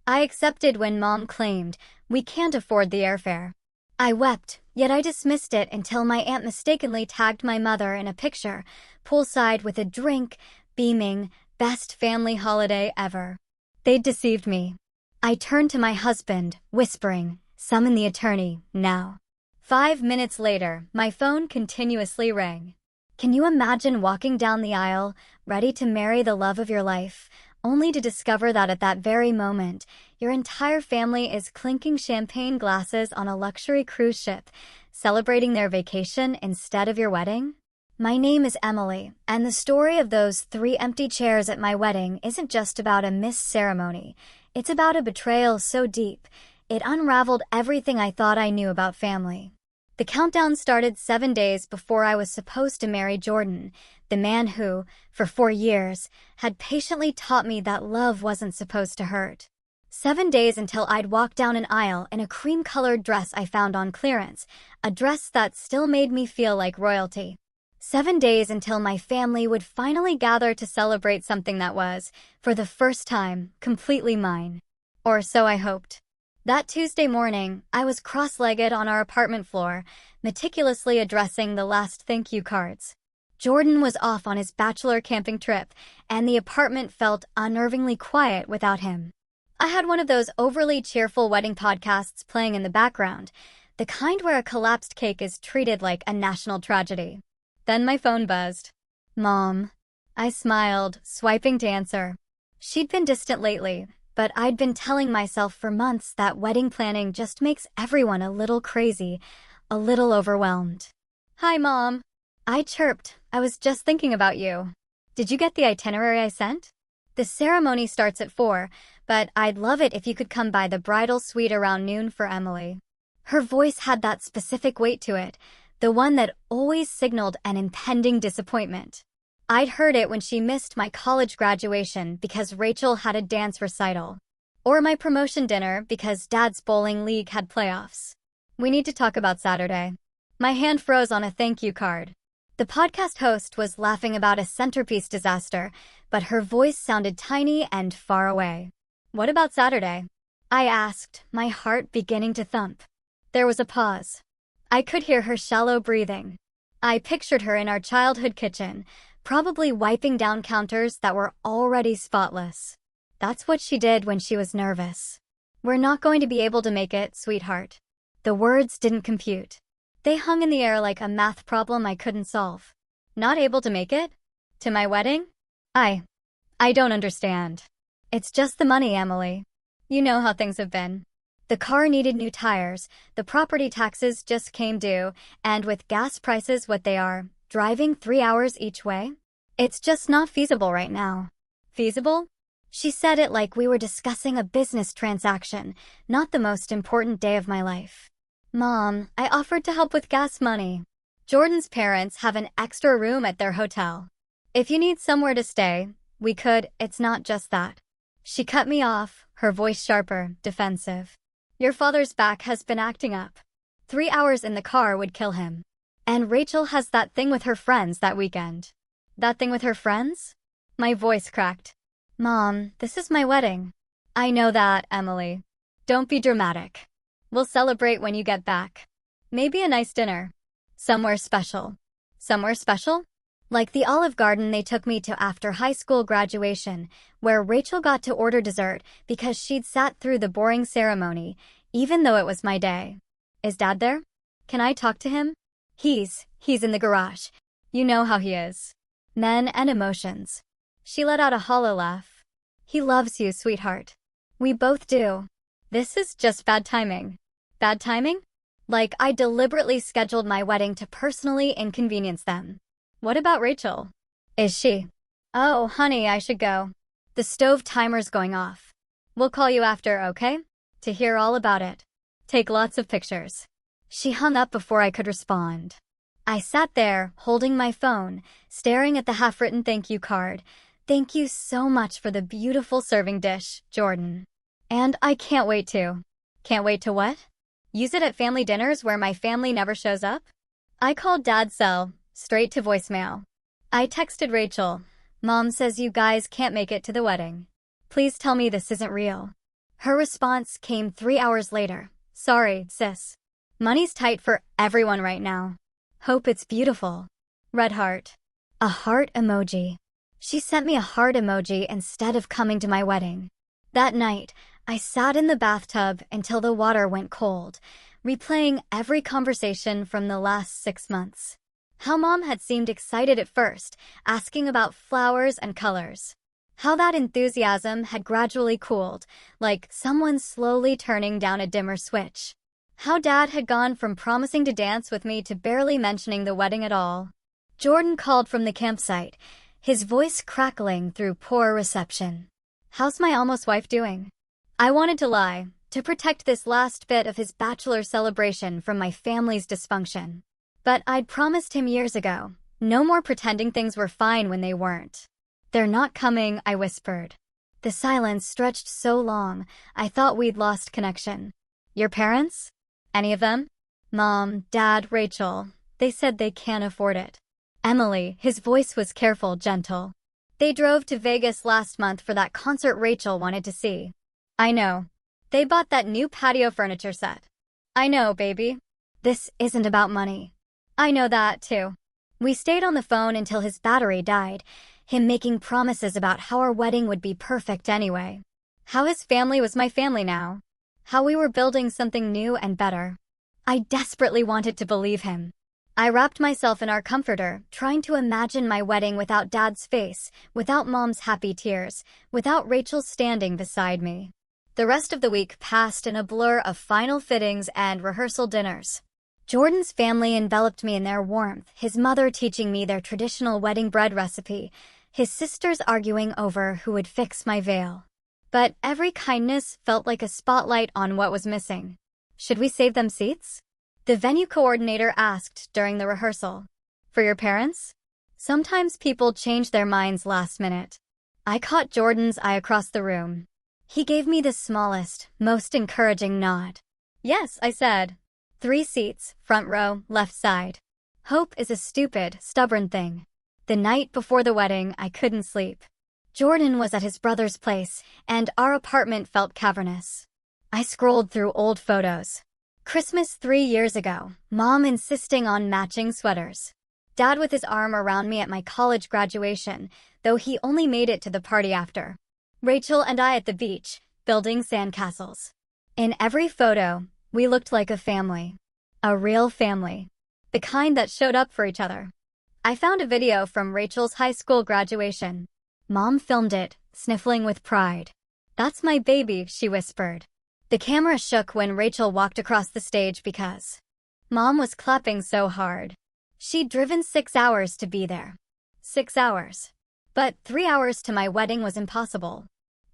I accepted when Mom claimed, "We can't afford the airfare." I wept, yet I dismissed it until my aunt mistakenly tagged my mother in a picture, poolside with a drink, beaming, "Best family holiday ever." They'd deceived me. I turned to my husband, whispering, "Summon the attorney, now." 5 minutes later, my phone continuously rang. Can you imagine walking down the aisle, ready to marry the love of your life, only to discover that at that very moment, your entire family is clinking champagne glasses on a luxury cruise ship, celebrating their vacation instead of your wedding? My name is Emily, and the story of those 3 empty chairs at my wedding isn't just about a missed ceremony. It's about a betrayal so deep, it unraveled everything I thought I knew about family. The countdown started 7 days before I was supposed to marry Jordan, the man who, for 4 years, had patiently taught me that love wasn't supposed to hurt. 7 days until I'd walk down an aisle in a cream-colored dress I found on clearance, a dress that still made me feel like royalty. 7 days until my family would finally gather to celebrate something that was, for the first time, completely mine. Or so I hoped. That Tuesday morning, I was cross-legged on our apartment floor, meticulously addressing the last thank you cards. Jordan was off on his bachelor camping trip, and the apartment felt unnervingly quiet without him. I had one of those overly cheerful wedding podcasts playing in the background, the kind where a collapsed cake is treated like a national tragedy. Then my phone buzzed. "Mom." I smiled, swiping to answer. She'd been distant lately, but I'd been telling myself for months that wedding planning just makes everyone a little crazy, a little overwhelmed. "Hi, Mom." I chirped. "I was just thinking about you. Did you get the itinerary I sent? The ceremony starts at 4, but I'd love it if you could come by the bridal suite around noon for Emily." Her voice had that specific weight to it, the one that always signaled an impending disappointment. I'd heard it when she missed my college graduation because Rachel had a dance recital, or my promotion dinner because Dad's bowling league had playoffs. "We need to talk about Saturday." My hand froze on a thank you card. The podcast host was laughing about a centerpiece disaster, but her voice sounded tiny and far away. "What about Saturday?" I asked, my heart beginning to thump. There was a pause. I could hear her shallow breathing. I pictured her in our childhood kitchen, probably wiping down counters that were already spotless. That's what she did when she was nervous. "We're not going to be able to make it, sweetheart." The words didn't compute. They hung in the air like a math problem I couldn't solve. "Not able to make it? To my wedding? I don't understand." "It's just the money, Emily. You know how things have been. The car needed new tires, the property taxes just came due, and with gas prices what they are, driving 3 hours each way? It's just not feasible right now." "Feasible?" She said it like we were discussing a business transaction, not the most important day of my life. "Mom, I offered to help with gas money. Jordan's parents have an extra room at their hotel. If you need somewhere to stay, we could, it's not just that." She cut me off, her voice sharper, defensive. "Your father's back has been acting up. 3 hours in the car would kill him. And Rachel has that thing with her friends that weekend." "That thing with her friends?" My voice cracked. "Mom, this is my wedding." "I know that, Emily. Don't be dramatic. We'll celebrate when you get back. Maybe a nice dinner. Somewhere special." "Somewhere special?" "Like the Olive Garden they took me to after high school graduation, where Rachel got to order dessert because she'd sat through the boring ceremony, even though it was my day." "Is Dad there? Can I talk to him?" He's in the garage. You know how he is. Men and emotions." She let out a hollow laugh. "He loves you, sweetheart. We both do. This is just bad timing." "Bad timing?" "Like I deliberately scheduled my wedding to personally inconvenience them." "What about Rachel?" "Is she?" "Oh, honey, I should go. The stove timer's going off. We'll call you after, okay? To hear all about it. Take lots of pictures." She hung up before I could respond. I sat there, holding my phone, staring at the half-written thank you card. "Thank you so much for the beautiful serving dish, Jordan. And I can't wait to." "Can't wait to what?" "Use it at family dinners where my family never shows up?" I called Dad's cell, straight to voicemail. I texted Rachel. "Mom says you guys can't make it to the wedding. Please tell me this isn't real." Her response came 3 hours later. Sorry, sis. Money's tight for everyone right now. Hope it's beautiful. Red heart. A heart emoji. She sent me a heart emoji instead of coming to my wedding. That night, I sat in the bathtub until the water went cold, replaying every conversation from the last 6 months. How Mom had seemed excited at first, asking about flowers and colors. How that enthusiasm had gradually cooled, like someone slowly turning down a dimmer switch. How Dad had gone from promising to dance with me to barely mentioning the wedding at all. Jordan called from the campsite, his voice crackling through poor reception. How's my almost wife doing? I wanted to lie, to protect this last bit of his bachelor celebration from my family's dysfunction. But I'd promised him years ago, no more pretending things were fine when they weren't. They're not coming, I whispered. The silence stretched so long, I thought we'd lost connection. Your parents? Any of them? Mom, Dad, Rachel. They said they can't afford it. Emily, his voice was careful, gentle. They drove to Vegas last month for that concert Rachel wanted to see. I know. They bought that new patio furniture set. I know, baby. This isn't about money. I know that, too. We stayed on the phone until his battery died, him making promises about how our wedding would be perfect anyway. How his family was my family now. How we were building something new and better. I desperately wanted to believe him. I wrapped myself in our comforter, trying to imagine my wedding without Dad's face, without Mom's happy tears, without Rachel standing beside me. The rest of the week passed in a blur of final fittings and rehearsal dinners. Jordan's family enveloped me in their warmth, his mother teaching me their traditional wedding bread recipe, his sisters arguing over who would fix my veil. But every kindness felt like a spotlight on what was missing. Should we save them seats? The venue coordinator asked during the rehearsal. For your parents? Sometimes people change their minds last minute. I caught Jordan's eye across the room. He gave me the smallest, most encouraging nod. Yes, I said. 3 seats, front row, left side. Hope is a stupid, stubborn thing. The night before the wedding, I couldn't sleep. Jordan was at his brother's place, and our apartment felt cavernous. I scrolled through old photos. Christmas 3 years ago, Mom insisting on matching sweaters. Dad with his arm around me at my college graduation, though he only made it to the party after. Rachel and I at the beach, building sandcastles. In every photo, we looked like a family. A real family. The kind that showed up for each other. I found a video from Rachel's high school graduation. Mom filmed it, sniffling with pride. That's my baby, she whispered. The camera shook when Rachel walked across the stage because Mom was clapping so hard. She'd driven 6 hours to be there. 6 hours. But 3 hours to my wedding was impossible.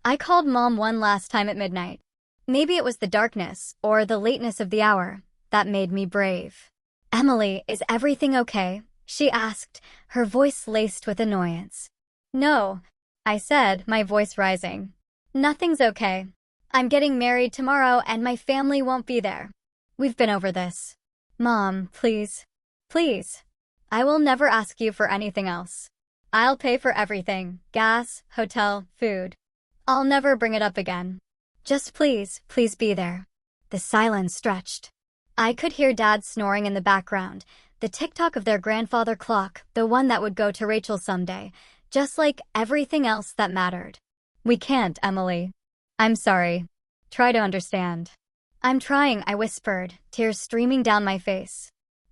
I called Mom one last time at midnight. Maybe it was the darkness, or the lateness of the hour, that made me brave. Emily, is everything okay? She asked, her voice laced with annoyance. No, I said, my voice rising. Nothing's okay. I'm getting married tomorrow and my family won't be there. We've been over this. Mom, please. Please. I will never ask you for anything else. I'll pay for everything. Gas, hotel, food. I'll never bring it up again. Just please, please be there. The silence stretched. I could hear Dad snoring in the background, the tick-tock of their grandfather clock, the one that would go to Rachel someday, just like everything else that mattered. We can't, Emily. I'm sorry. Try to understand. I'm trying, I whispered, tears streaming down my face.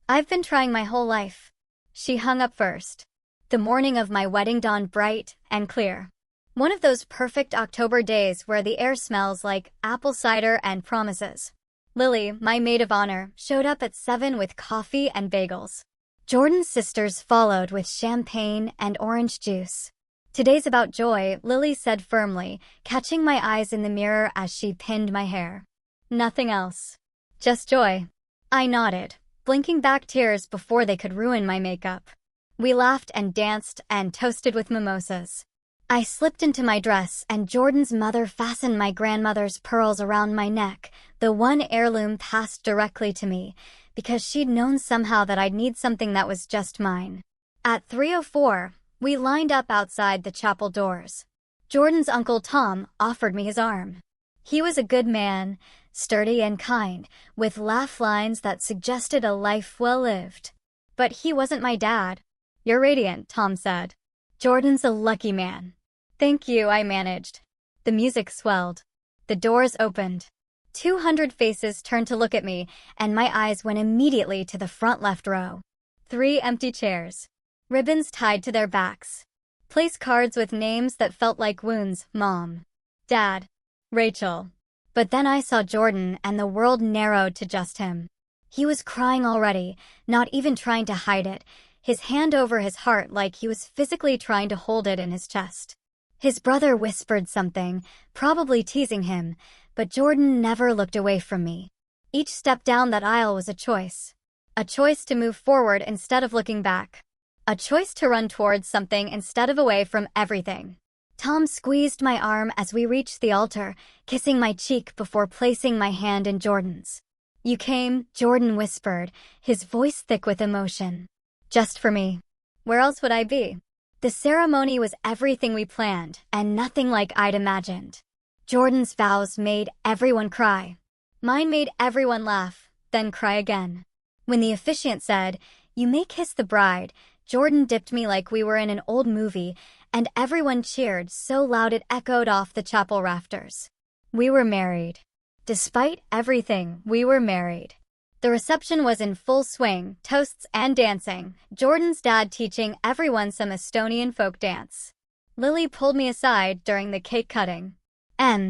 I've been trying my whole life. She hung up first. The morning of my wedding dawned bright and clear. One of those perfect October days where the air smells like apple cider and promises. Lily, my maid of honor, showed up at 7 with coffee and bagels. Jordan's sisters followed with champagne and orange juice. Today's about joy, Lily said firmly, catching my eyes in the mirror as she pinned my hair. Nothing else. Just joy. I nodded, blinking back tears before they could ruin my makeup. We laughed and danced and toasted with mimosas. I slipped into my dress and Jordan's mother fastened my grandmother's pearls around my neck, the one heirloom passed directly to me, because she'd known somehow that I'd need something that was just mine. At 3:04, we lined up outside the chapel doors. Jordan's Uncle Tom offered me his arm. He was a good man, sturdy and kind, with laugh lines that suggested a life well lived. But he wasn't my dad. "You're radiant," Tom said. "Jordan's a lucky man." "Thank you," I managed. The music swelled. The doors opened. 200 faces turned to look at me, and my eyes went immediately to the front left row. 3 empty chairs. Ribbons tied to their backs. Place cards with names that felt like wounds: Mom, Dad, Rachel. But then I saw Jordan, and the world narrowed to just him. He was crying already, not even trying to hide it, his hand over his heart like he was physically trying to hold it in his chest. His brother whispered something, probably teasing him, but Jordan never looked away from me. Each step down that aisle was a choice. A choice to move forward instead of looking back. A choice to run towards something instead of away from everything. Tom squeezed my arm as we reached the altar, kissing my cheek before placing my hand in Jordan's. "You came," Jordan whispered, his voice thick with emotion. "Just for me. Where else would I be?" The ceremony was everything we planned, and nothing like I'd imagined. Jordan's vows made everyone cry. Mine made everyone laugh, then cry again. When the officiant said, "You may kiss the bride," Jordan dipped me like we were in an old movie, and everyone cheered so loud it echoed off the chapel rafters. We were married. Despite everything, we were married. The reception was in full swing, toasts and dancing, Jordan's dad teaching everyone some Estonian folk dance. Lily pulled me aside during the cake cutting.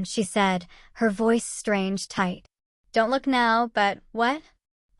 She said, her voice strange tight. "Don't look now, but what?"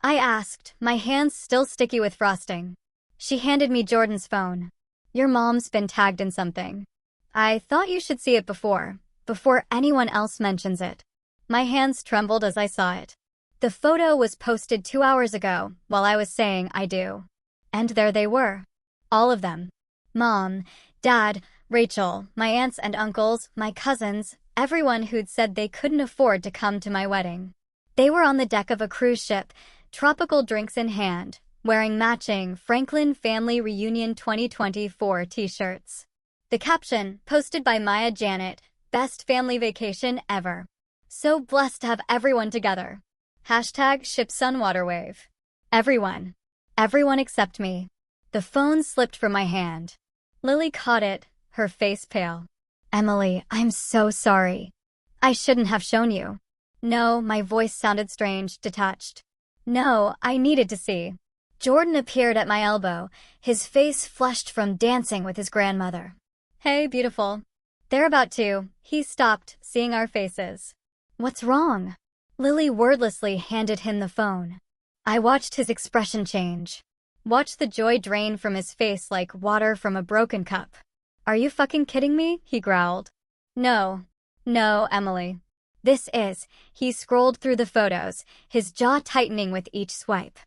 I asked, my hands still sticky with frosting. She handed me Jordan's phone. "Your mom's been tagged in something. I thought you should see it before anyone else mentions it." My hands trembled as I saw it. The photo was posted 2 hours ago while I was saying I do. And there they were. All of them. Mom, Dad, Rachel, my aunts and uncles, my cousins, everyone who'd said they couldn't afford to come to my wedding. They were on the deck of a cruise ship, tropical drinks in hand, wearing matching Franklin Family Reunion 2024 t-shirts. The caption, posted by Maya Janet, "Best family vacation ever. So blessed to have everyone together. Hashtag ship sunwater wave." Everyone. Everyone except me. The phone slipped from my hand. Lily caught it, her face pale. "Emily, I'm so sorry. I shouldn't have shown you." "No," my voice sounded strange, detached. "No, I needed to see." Jordan appeared at my elbow, his face flushed from dancing with his grandmother. "Hey, beautiful." "They're about to." He stopped, seeing our faces. "What's wrong?" Lily wordlessly handed him the phone. I watched his expression change. Watched the joy drain from his face like water from a broken cup. "Are you fucking kidding me?" he growled. No, Emily. This is." He scrolled through the photos, his jaw tightening with each swipe.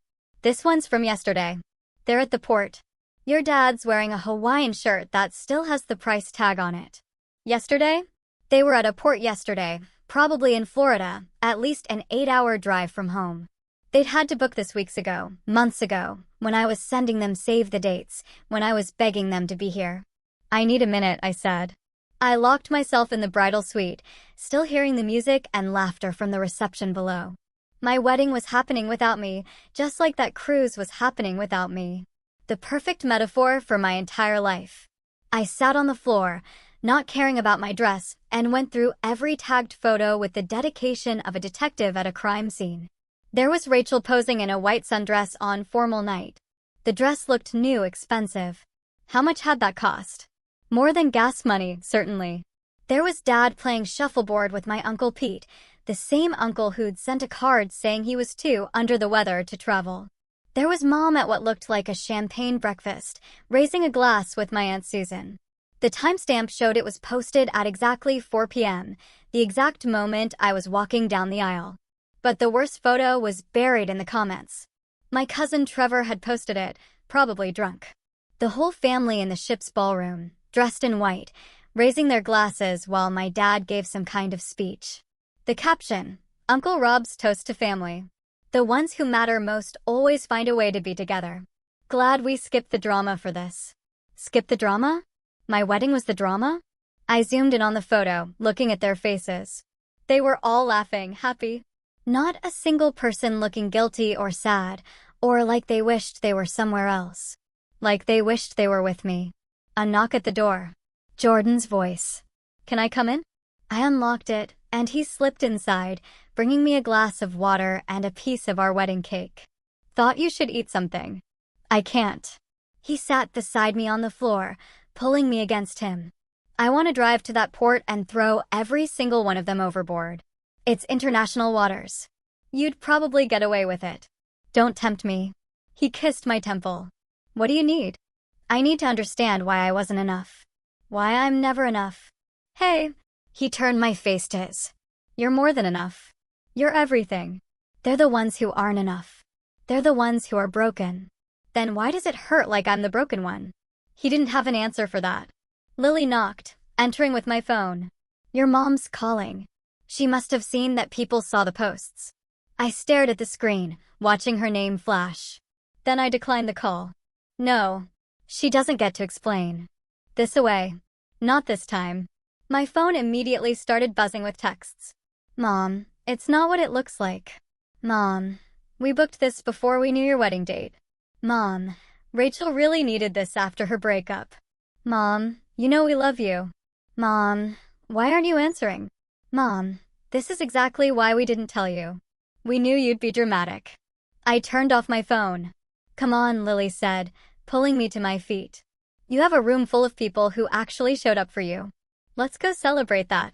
"This one's from yesterday. They're at the port. Your dad's wearing a Hawaiian shirt that still has the price tag on it." Yesterday? They were at a port yesterday, probably in Florida, at least an 8-hour drive from home. They'd had to book this weeks ago, months ago, when I was sending them save the dates, when I was begging them to be here. "I need a minute," I said. I locked myself in the bridal suite, still hearing the music and laughter from the reception below. My wedding was happening without me, just like that cruise was happening without me. The perfect metaphor for my entire life. I sat on the floor, not caring about my dress, and went through every tagged photo with the dedication of a detective at a crime scene. There was Rachel posing in a white sundress on formal night. The dress looked new, expensive. How much had that cost? More than gas money, certainly. There was Dad playing shuffleboard with my Uncle Pete, the same uncle who'd sent a card saying he was too under the weather to travel. There was Mom at what looked like a champagne breakfast, raising a glass with my Aunt Susan. The timestamp showed it was posted at exactly 4 p.m., the exact moment I was walking down the aisle. But the worst photo was buried in the comments. My cousin Trevor had posted it, probably drunk. The whole family in the ship's ballroom, dressed in white, raising their glasses while my dad gave some kind of speech. The caption, "Uncle Rob's toast to family. The ones who matter most always find a way to be together." Glad we skipped the drama for this. Skip the drama? My wedding was the drama? I zoomed in on the photo, looking at their faces. They were all laughing, happy. Not a single person looking guilty or sad, or like they wished they were somewhere else. Like they wished they were with me. A knock at the door. Jordan's voice. "Can I come in?" I unlocked it, and he slipped inside, bringing me a glass of water and a piece of our wedding cake. "Thought you should eat something." "I can't." He sat beside me on the floor, pulling me against him. "I want to drive to that port and throw every single one of them overboard. It's international waters. You'd probably get away with it. Don't tempt me." He kissed my temple. "What do you need?" "I need to understand why I wasn't enough. Why I'm never enough." "Hey." He turned my face to his. "You're more than enough. You're everything." "They're the ones who aren't enough. They're the ones who are broken." "Then why does it hurt like I'm the broken one?" He didn't have an answer for that. Lily knocked, entering with my phone. "Your mom's calling." She must have seen that people saw the posts. I stared at the screen, watching her name flash. Then I declined the call. "No. She doesn't get to explain." "This away." "Not this time." My phone immediately started buzzing with texts. "Mom, it's not what it looks like." "Mom, we booked this before we knew your wedding date." "Mom, Rachel really needed this after her breakup." "Mom, you know we love you." "Mom, why aren't you answering?" "Mom, this is exactly why we didn't tell you. We knew you'd be dramatic." I turned off my phone. "Come on," Lily said, pulling me to my feet. "You have a room full of people who actually showed up for you. Let's go celebrate that."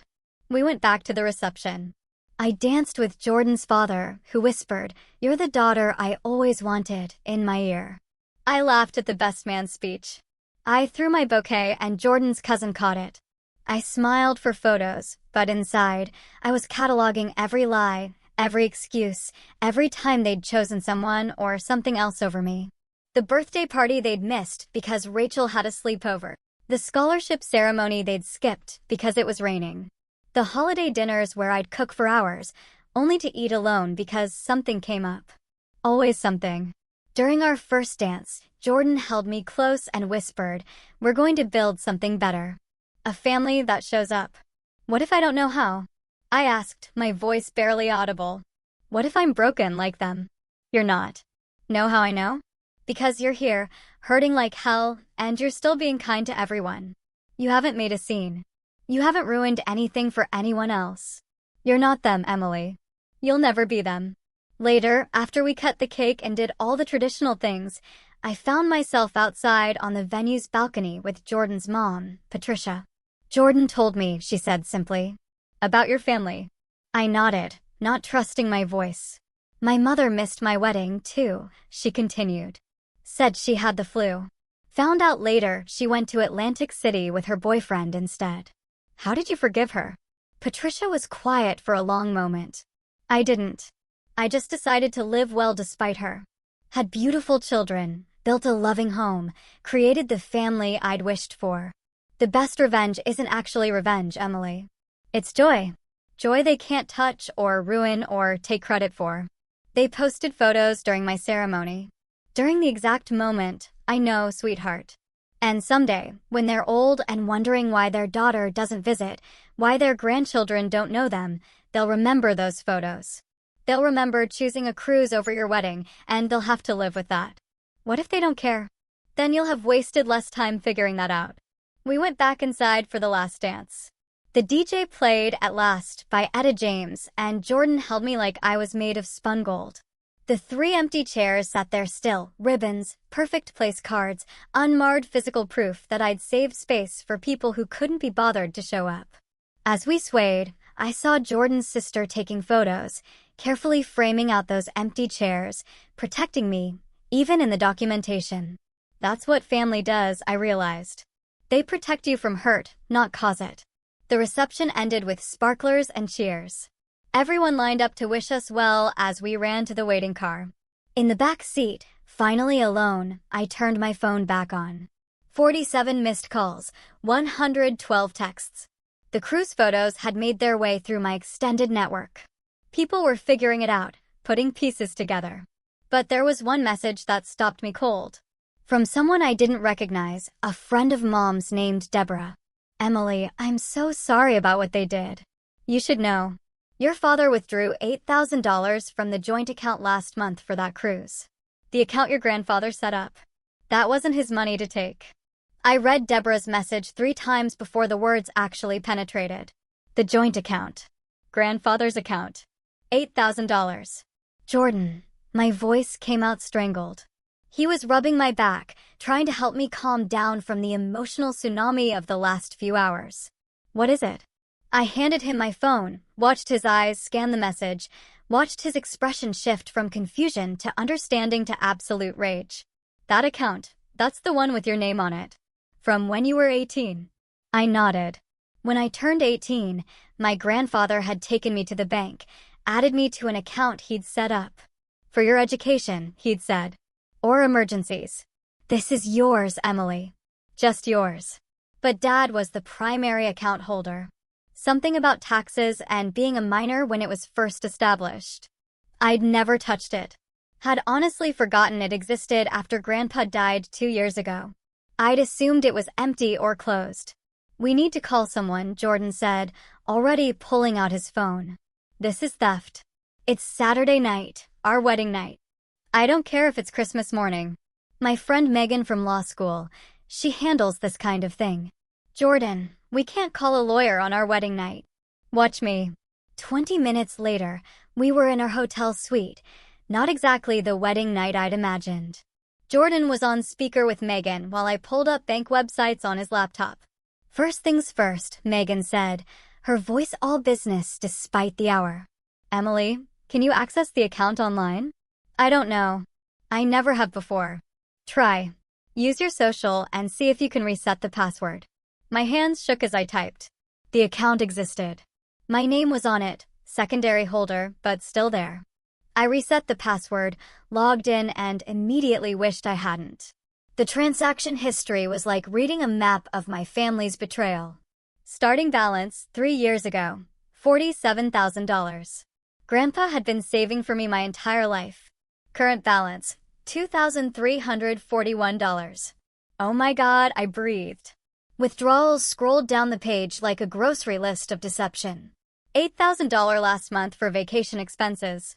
We went back to the reception. I danced with Jordan's father, who whispered, "You're the daughter I always wanted," in my ear. I laughed at the best man speech. I threw my bouquet and Jordan's cousin caught it. I smiled for photos, but inside, I was cataloging every lie, every excuse, every time they'd chosen someone or something else over me. The birthday party they'd missed because Rachel had a sleepover. The scholarship ceremony they'd skipped because it was raining. The holiday dinners where I'd cook for hours, only to eat alone because something came up. Always something. During our first dance, Jordan held me close and whispered, "We're going to build something better. A family that shows up." "What if I don't know how?" I asked, my voice barely audible. "What if I'm broken like them?" "You're not." "Know how I know?" "Because you're here, hurting like hell, and you're still being kind to everyone. You haven't made a scene. You haven't ruined anything for anyone else. You're not them, Emily. You'll never be them." Later, after we cut the cake and did all the traditional things, I found myself outside on the venue's balcony with Jordan's mom, Patricia. "Jordan told me," she said simply. "About your family." I nodded, not trusting my voice. "My mother missed my wedding, too," she continued. "Said she had the flu. Found out later she went to Atlantic City with her boyfriend instead." "How did you forgive her?" Patricia was quiet for a long moment. "I didn't. I just decided to live well despite her. Had beautiful children, built a loving home, created the family I'd wished for. The best revenge isn't actually revenge, Emily. It's joy. Joy they can't touch or ruin or take credit for." They posted photos during my ceremony. "During the exact moment, I know, sweetheart. And someday, when they're old and wondering why their daughter doesn't visit, why their grandchildren don't know them, they'll remember those photos. They'll remember choosing a cruise over your wedding, and they'll have to live with that. What if they don't care? Then you'll have wasted less time figuring that out." We went back inside for the last dance. The DJ played At Last by Etta James, and Jordan held me like I was made of spun gold. The 3 empty chairs sat there still, ribbons, perfect place cards, unmarred physical proof that I'd saved space for people who couldn't be bothered to show up. As we swayed, I saw Jordan's sister taking photos, carefully framing out those empty chairs, protecting me, even in the documentation. That's what family does, I realized. They protect you from hurt, not cause it. The reception ended with sparklers and cheers. Everyone lined up to wish us well as we ran to the waiting car. In the back seat, finally alone, I turned my phone back on. 47 missed calls, 112 texts. The cruise photos had made their way through my extended network. People were figuring it out, putting pieces together. But there was one message that stopped me cold. From someone I didn't recognize, a friend of Mom's named Deborah. "Emily, I'm so sorry about what they did. You should know. Your father withdrew $8,000 from the joint account last month for that cruise. The account your grandfather set up. That wasn't his money to take. I read Deborah's message 3 times before the words actually penetrated. The joint account. Grandfather's account. $8,000. Jordan. My voice came out strangled. He was rubbing my back, trying to help me calm down from the emotional tsunami of the last few hours. What is it? I handed him my phone, watched his eyes scan the message, watched his expression shift from confusion to understanding to absolute rage. That account, that's the one with your name on it. From when you were 18. I nodded. When I turned 18, my grandfather had taken me to the bank, added me to an account he'd set up. For your education, he'd said. Or emergencies. This is yours, Emily. Just yours. But Dad was the primary account holder. Something about taxes and being a minor when it was first established. I'd never touched it. Had honestly forgotten it existed after Grandpa died 2 years ago. I'd assumed it was empty or closed. We need to call someone, Jordan said, already pulling out his phone. This is theft. It's Saturday night, our wedding night. I don't care if it's Christmas morning. My friend Megan from law school, she handles this kind of thing. Jordan, we can't call a lawyer on our wedding night. Watch me. 20 minutes later, we were in our hotel suite. Not exactly the wedding night I'd imagined. Jordan was on speaker with Megan while I pulled up bank websites on his laptop. First things first, Megan said, her voice all business despite the hour. Emily, can you access the account online? I don't know. I never have before. Try. Use your social and see if you can reset the password. My hands shook as I typed. The account existed. My name was on it, secondary holder, but still there. I reset the password, logged in, and immediately wished I hadn't. The transaction history was like reading a map of my family's betrayal. Starting balance, 3 years ago, $47,000. Grandpa had been saving for me my entire life. Current balance, $2,341. Oh my God, I breathed. Withdrawals scrolled down the page like a grocery list of deception. $8,000 last month for vacation expenses.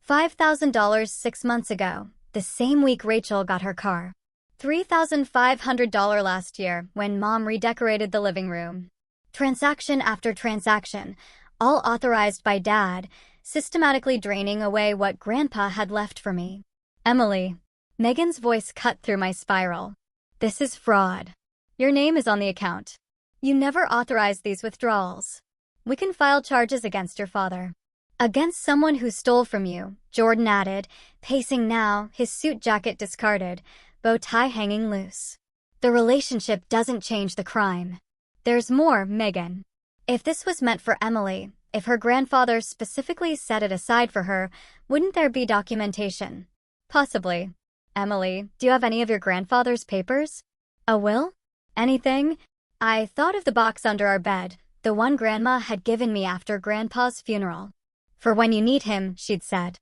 $5,000 6 months ago, the same week Rachel got her car. $3,500 last year when Mom redecorated the living room. Transaction after transaction, all authorized by Dad, systematically draining away what Grandpa had left for me. Emily. Megan's voice cut through my spiral. This is fraud. Your name is on the account. You never authorized these withdrawals. We can file charges against your father. Against someone who stole from you, Jordan added, pacing now, his suit jacket discarded, bow tie hanging loose. The relationship doesn't change the crime. There's more, Megan. If this was meant for Emily, if her grandfather specifically set it aside for her, wouldn't there be documentation? Possibly. Emily, do you have any of your grandfather's papers? A will? Anything? I thought of the box under our bed, the one Grandma had given me after Grandpa's funeral. For when you need him, she'd said.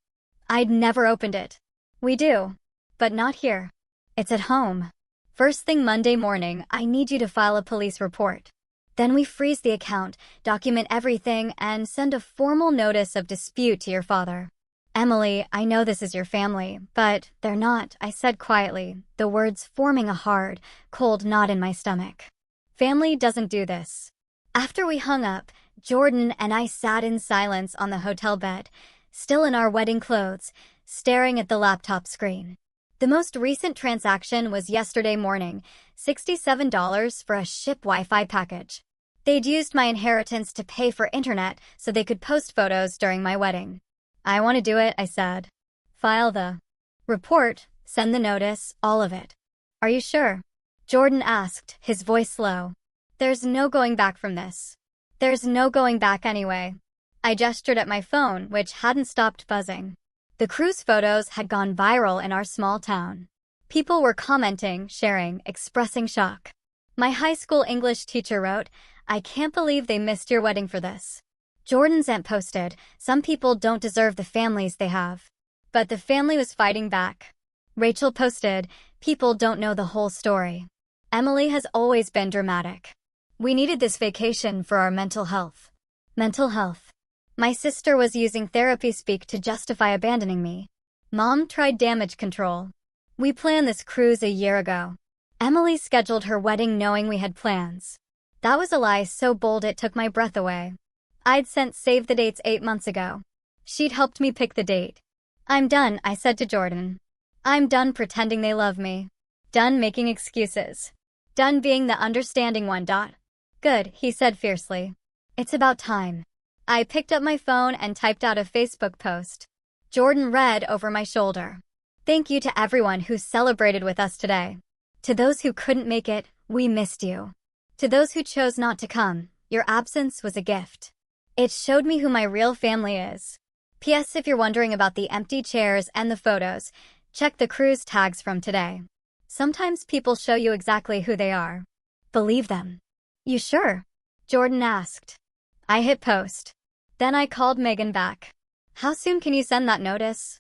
I'd never opened it. We do. But not here. It's at home. First thing Monday morning, I need you to file a police report. Then we freeze the account, document everything, and send a formal notice of dispute to your father. Emily, I know this is your family, but they're not, I said quietly, the words forming a hard, cold knot in my stomach. Family doesn't do this. After we hung up, Jordan and I sat in silence on the hotel bed, still in our wedding clothes, staring at the laptop screen. The most recent transaction was yesterday morning, $67 for a ship Wi-Fi package. They'd used my inheritance to pay for internet so they could post photos during my wedding. I want to do it, I said. File the report, send the notice, all of it. Are you sure? Jordan asked, his voice low. There's no going back from this. There's no going back anyway. I gestured at my phone, which hadn't stopped buzzing. The cruise photos had gone viral in our small town. People were commenting, sharing, expressing shock. My high school English teacher wrote, I can't believe they missed your wedding for this. Jordan's aunt posted, some people don't deserve the families they have. But the family was fighting back. Rachel posted, people don't know the whole story. Emily has always been dramatic. We needed this vacation for our mental health. Mental health. My sister was using therapy speak to justify abandoning me. Mom tried damage control. We planned this cruise a year ago. Emily scheduled her wedding knowing we had plans. That was a lie so bold it took my breath away. I'd sent save the dates 8 months ago. She'd helped me pick the date. I'm done, I said to Jordan. I'm done pretending they love me. Done making excuses. Done being the understanding one. Good, he said fiercely. It's about time. I picked up my phone and typed out a Facebook post. Jordan read over my shoulder. Thank you to everyone who celebrated with us today. To those who couldn't make it, we missed you. To those who chose not to come, your absence was a gift. It showed me who my real family is. P.S. If you're wondering about the empty chairs and the photos, check the cruise tags from today. Sometimes people show you exactly who they are. Believe them. You sure? Jordan asked. I hit post. Then I called Megan back. How soon can you send that notice?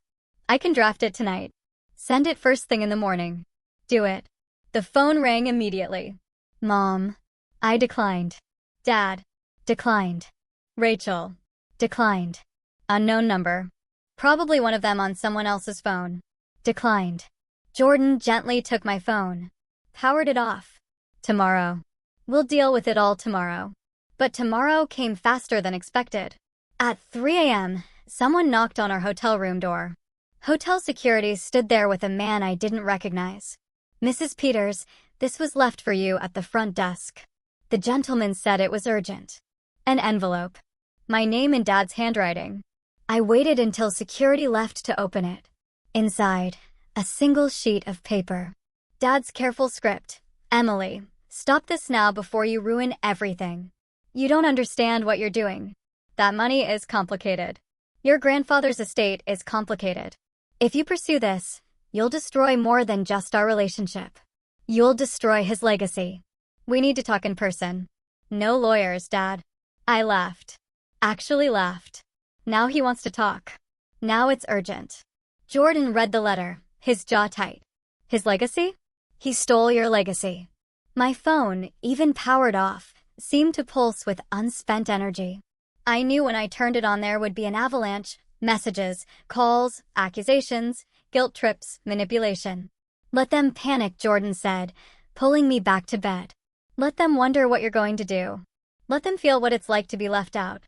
I can draft it tonight. Send it first thing in the morning. Do it. The phone rang immediately. Mom. I declined. Dad. Declined. Rachel. Declined. Unknown number. Probably one of them on someone else's phone. Declined. Jordan gently took my phone. Powered it off. Tomorrow. We'll deal with it all tomorrow. But tomorrow came faster than expected. At 3 a.m., someone knocked on our hotel room door. Hotel security stood there with a man I didn't recognize. Mrs. Peters, this was left for you at the front desk. The gentleman said it was urgent. An envelope. My name in Dad's handwriting. I waited until security left to open it. Inside, a single sheet of paper. Dad's careful script. Emily, stop this now before you ruin everything. You don't understand what you're doing. That money is complicated. Your grandfather's estate is complicated. If you pursue this, you'll destroy more than just our relationship. You'll destroy his legacy. We need to talk in person. No lawyers, Dad. I laughed. Actually laughed. Now he wants to talk. Now it's urgent. Jordan read the letter, his jaw tight. His legacy? He stole your legacy. My phone, even powered off, seemed to pulse with unspent energy. I knew when I turned it on there would be an avalanche. Messages, calls, accusations, guilt trips, manipulation. Let them panic, Jordan said, pulling me back to bed. Let them wonder what you're going to do. Let them feel what it's like to be left out.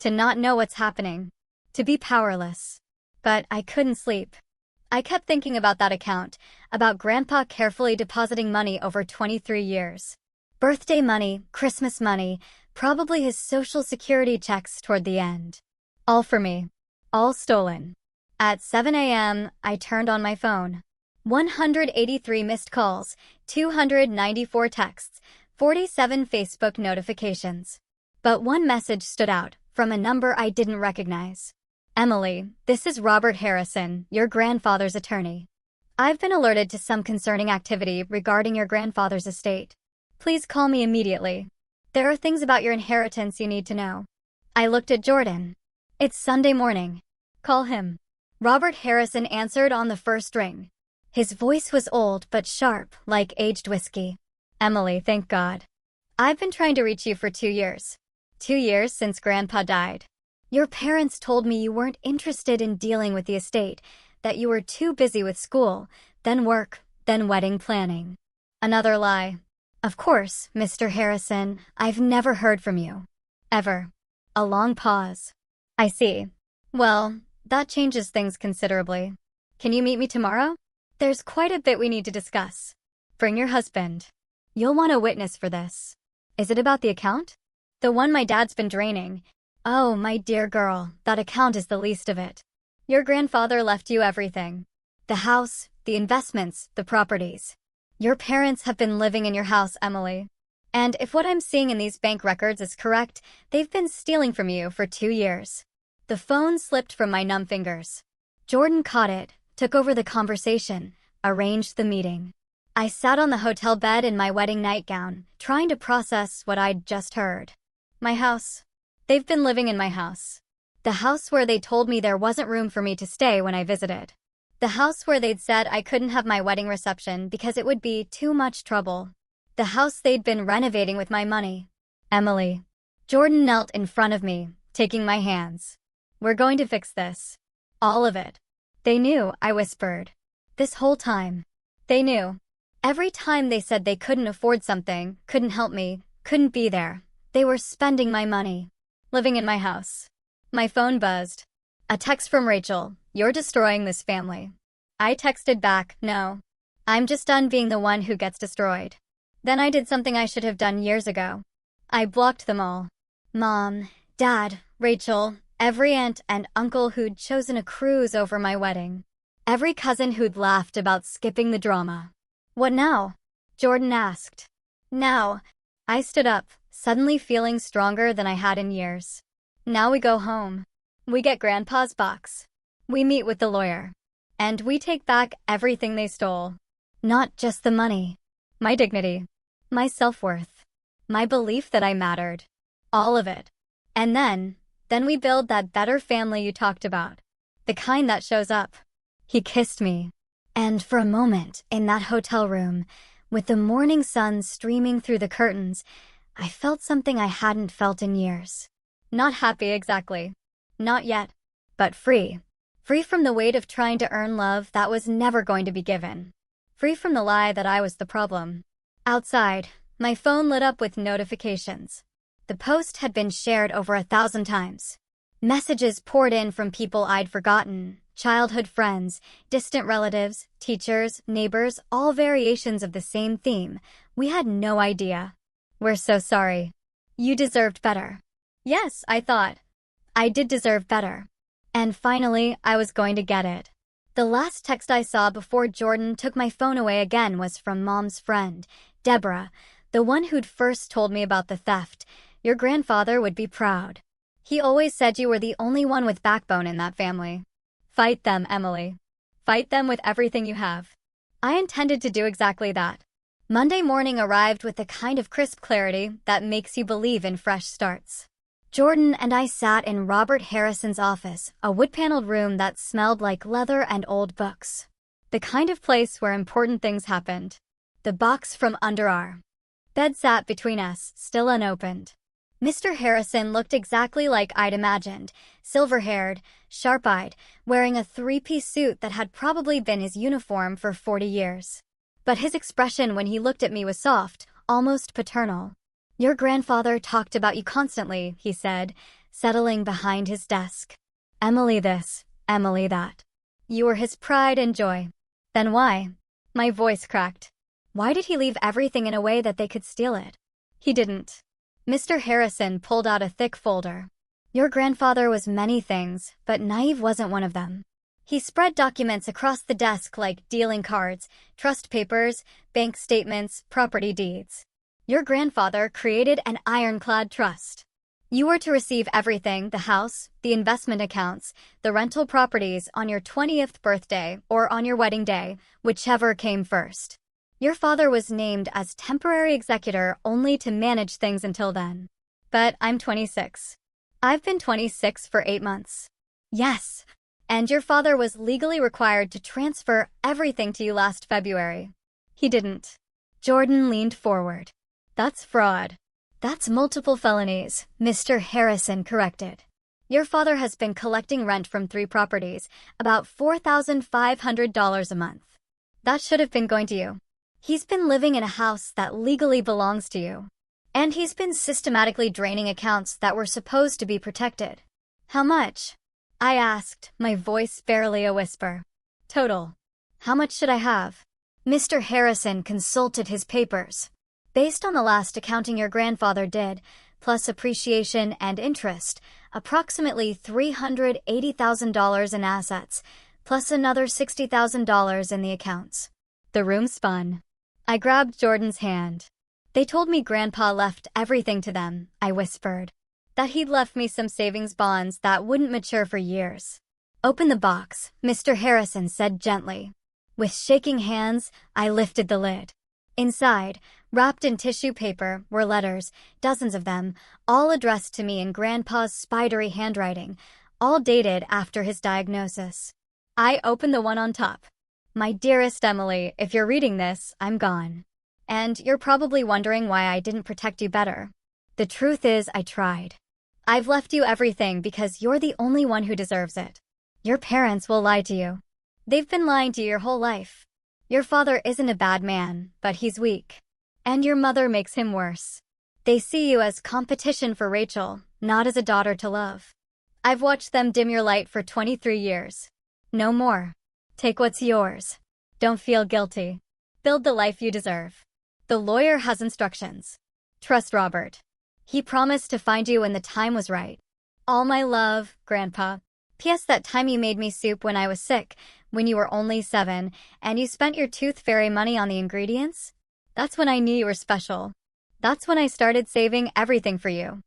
To not know what's happening. To be powerless. But I couldn't sleep. I kept thinking about that account, about Grandpa carefully depositing money over 23 years. Birthday money, Christmas money, probably his Social Security checks toward the end. All for me. All stolen. At 7 a.m., I turned on my phone. 183 missed calls, 294 texts, 47 Facebook notifications. But one message stood out, from a number I didn't recognize. Emily, this is Robert Harrison, your grandfather's attorney. I've been alerted to some concerning activity regarding your grandfather's estate. Please call me immediately. There are things about your inheritance you need to know. I looked at Jordan. It's Sunday morning. Call him. Robert Harrison answered on the first ring. His voice was old but sharp, like aged whiskey. Emily, thank God. I've been trying to reach you for 2 years. 2 years since Grandpa died. Your parents told me you weren't interested in dealing with the estate, that you were too busy with school, then work, then wedding planning. Another lie. Of course, Mr. Harrison, I've never heard from you. Ever. A long pause. I see. Well, that changes things considerably. Can you meet me tomorrow? There's quite a bit we need to discuss. Bring your husband. You'll want a witness for this. Is it about the account? The one my dad's been draining. Oh, my dear girl, that account is the least of it. Your grandfather left you everything. The house, the investments, the properties. Your parents have been living in your house, Emily. And if what I'm seeing in these bank records is correct, they've been stealing from you for 2 years. The phone slipped from my numb fingers. Jordan caught it, took over the conversation, arranged the meeting. I sat on the hotel bed in my wedding nightgown, trying to process what I'd just heard. My house. They've been living in my house. The house where they told me there wasn't room for me to stay when I visited. The house where they'd said I couldn't have my wedding reception because it would be too much trouble. The house they'd been renovating with my money. Emily. Jordan knelt in front of me, taking my hands. We're going to fix this. All of it. They knew, I whispered. This whole time. They knew. Every time they said they couldn't afford something, couldn't help me, couldn't be there, they were spending my money. Living in my house. My phone buzzed. A text from Rachel, "You're destroying this family." I texted back, "No. I'm just done being the one who gets destroyed." Then I did something I should have done years ago. I blocked them all. Mom, Dad, Rachel, every aunt and uncle who'd chosen a cruise over my wedding. Every cousin who'd laughed about skipping the drama. "What now?" Jordan asked. "Now." I stood up, suddenly feeling stronger than I had in years. "Now we go home. We get Grandpa's box. We meet with the lawyer. And we take back everything they stole. Not just the money. My dignity. My self-worth. My belief that I mattered. All of it. And then we build that better family you talked about. The kind that shows up." He kissed me. And for a moment, in that hotel room, with the morning sun streaming through the curtains, I felt something I hadn't felt in years. Not happy exactly. Not yet. But free. Free from the weight of trying to earn love that was never going to be given. Free from the lie that I was the problem. Outside, my phone lit up with notifications. The post had been shared over 1,000 times. Messages poured in from people I'd forgotten, childhood friends, distant relatives, teachers, neighbors, all variations of the same theme. We had no idea. "We're so sorry. You deserved better." Yes, I thought. I did deserve better. And finally, I was going to get it. The last text I saw before Jordan took my phone away again was from Mom's friend, Deborah, the one who'd first told me about the theft. "Your grandfather would be proud. He always said you were the only one with backbone in that family. Fight them, Emily. Fight them with everything you have." I intended to do exactly that. Monday morning arrived with the kind of crisp clarity that makes you believe in fresh starts. Jordan and I sat in Robert Harrison's office, a wood-paneled room that smelled like leather and old books. The kind of place where important things happened. The box from under our bed sat between us, still unopened. Mr. Harrison looked exactly like I'd imagined, silver-haired, sharp-eyed, wearing a three-piece suit that had probably been his uniform for 40 years. But his expression when he looked at me was soft, almost paternal. "Your grandfather talked about you constantly," he said, settling behind his desk. "Emily this, Emily that. You were his pride and joy." "Then why?" My voice cracked. "Why did he leave everything in a way that they could steal it?" "He didn't." Mr. Harrison pulled out a thick folder. "Your grandfather was many things, but naive wasn't one of them." He spread documents across the desk like dealing cards, trust papers, bank statements, property deeds. "Your grandfather created an ironclad trust. You were to receive everything, the house, the investment accounts, the rental properties on your 20th birthday or on your wedding day, whichever came first. Your father was named as temporary executor only to manage things until then. But I'm 26. I've been 26 for 8 months. Yes. And your father was legally required to transfer everything to you last February. He didn't." Jordan leaned forward. "That's fraud." "That's multiple felonies," Mr. Harrison corrected. "Your father has been collecting rent from 3 properties, about $4,500 a month. That should have been going to you. He's been living in a house that legally belongs to you. And he's been systematically draining accounts that were supposed to be protected." "How much?" I asked, my voice barely a whisper. "Total. How much should I have?" Mr. Harrison consulted his papers. "Based on the last accounting your grandfather did, plus appreciation and interest, approximately $380,000 in assets, plus another $60,000 in the accounts." The room spun. I grabbed Jordan's hand. "They told me Grandpa left everything to them," I whispered. "That he'd left me some savings bonds that wouldn't mature for years." "Open the box," Mr. Harrison said gently. With shaking hands, I lifted the lid. Inside, wrapped in tissue paper, were letters, dozens of them, all addressed to me in Grandpa's spidery handwriting, all dated after his diagnosis. I opened the one on top. "My dearest Emily, if you're reading this, I'm gone. And you're probably wondering why I didn't protect you better. The truth is, I tried. I've left you everything because you're the only one who deserves it. Your parents will lie to you. They've been lying to you your whole life. Your father isn't a bad man, but he's weak. And your mother makes him worse. They see you as competition for Rachel, not as a daughter to love. I've watched them dim your light for 23 years. No more. Take what's yours. Don't feel guilty. Build the life you deserve. The lawyer has instructions. Trust Robert. He promised to find you when the time was right. All my love, Grandpa. P.S. That time you made me soup when I was sick, when you were only 7, and you spent your tooth fairy money on the ingredients? That's when I knew you were special. That's when I started saving everything for you.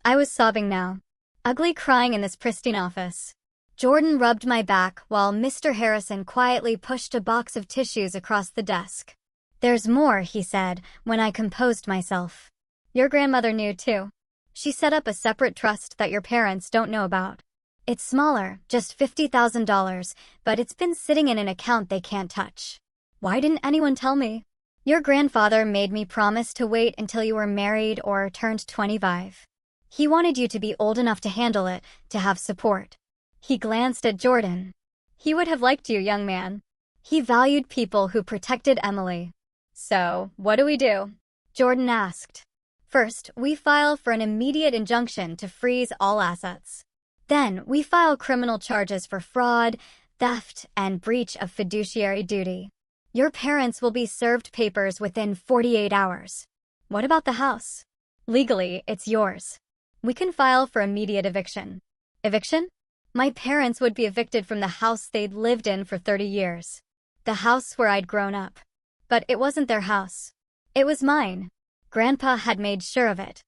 I was sobbing now. Ugly crying in this pristine office. Jordan rubbed my back while Mr. Harrison quietly pushed a box of tissues across the desk. There's more, he said, when I composed myself. Your grandmother knew too. She set up a separate trust that your parents don't know about. It's smaller, just $50,000, but it's been sitting in an account they can't touch. Why didn't anyone tell me? Your grandfather made me promise to wait until you were married or turned 25. He wanted you to be old enough to handle it, to have support. He glanced at Jordan. He would have liked you, young man. He valued people who protected Emily. So, what do we do? Jordan asked. First, we file for an immediate injunction to freeze all assets. Then, we file criminal charges for fraud, theft, and breach of fiduciary duty. Your parents will be served papers within 48 hours. What about the house? Legally, it's yours. We can file for immediate eviction. Eviction? My parents would be evicted from the house they'd lived in for 30 years. The house where I'd grown up. But it wasn't their house. It was mine. Grandpa had made sure of it.